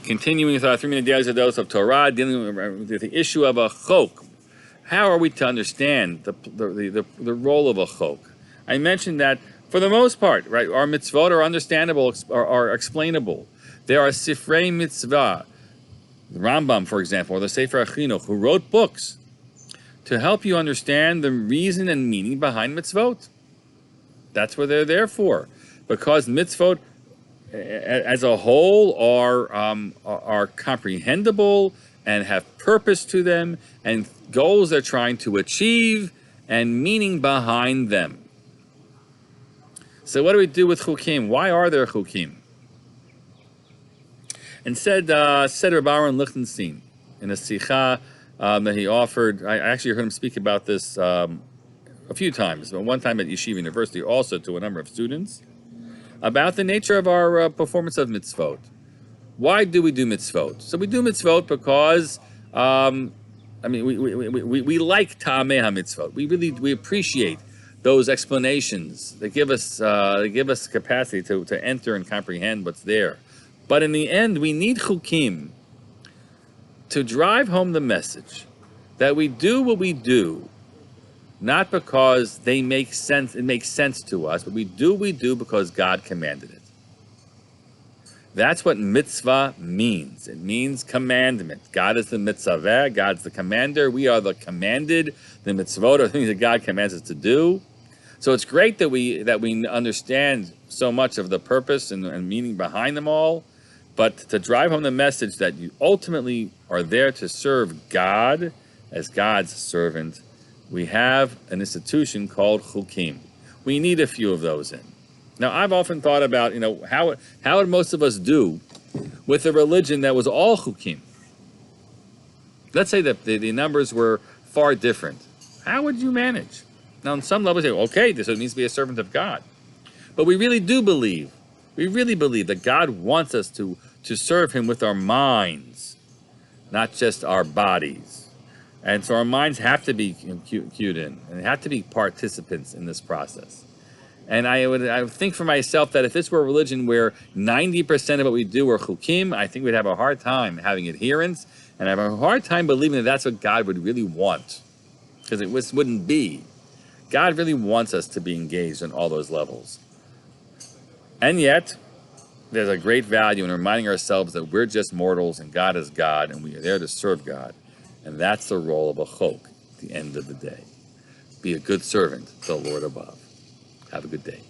Continuing with our 3-minute daily dose of Torah, dealing with the issue of a chok. How are we to understand the role of a chok? I mentioned that for the most part, right, our mitzvot are understandable, are explainable. There are sifrei mitzvah, the Rambam, for example, or the Sefer Achinuch, who wrote books to help you understand the reason and meaning behind mitzvot. That's what they're there for, because mitzvot as a whole are comprehensible and have purpose to them and goals they're trying to achieve and meaning behind them. So what do we do with chukim? Why are there chukim? And said Rabbi Aaron Lichtenstein in a sicha that he offered. I actually heard him speak about this a few times, but one time at Yeshiva University also to a number of students, about the nature of our performance of mitzvot. Why do we do mitzvot? So we do mitzvot because, we like ta'amei ha-mitzvot. We appreciate those explanations that give us capacity to enter and comprehend what's there. But in the end, we need chukim to drive home the message that we do what we do not because they make sense, it makes sense to us, but we do what we do because God commanded it. That's what mitzvah means. It means commandment. God is the mitzvah, God's the commander, we are the commanded. The mitzvot are things that God commands us to do. So it's great that we understand so much of the purpose and meaning behind them all, but to drive home the message that you ultimately are there to serve God as God's servant, we have an institution called chukim. We need a few of those in. Now, I've often thought about, how would most of us do with a religion that was all chukim? Let's say that the numbers were far different. How would you manage? Now, on some level, you say, okay, this needs to be a servant of God. But we really believe that God wants us to serve him with our minds, not just our bodies. And so our minds have to be cued in, and have to be participants in this process. And I would think for myself that if this were a religion where 90% of what we do are chukim, I think we'd have a hard time having adherence, and have a hard time believing that that's what God would really want, because it wouldn't be. God really wants us to be engaged on all those levels. And yet, there's a great value in reminding ourselves that we're just mortals and God is God, and we are there to serve God. And that's the role of a chok at the end of the day. Be a good servant to the Lord above. Have a good day.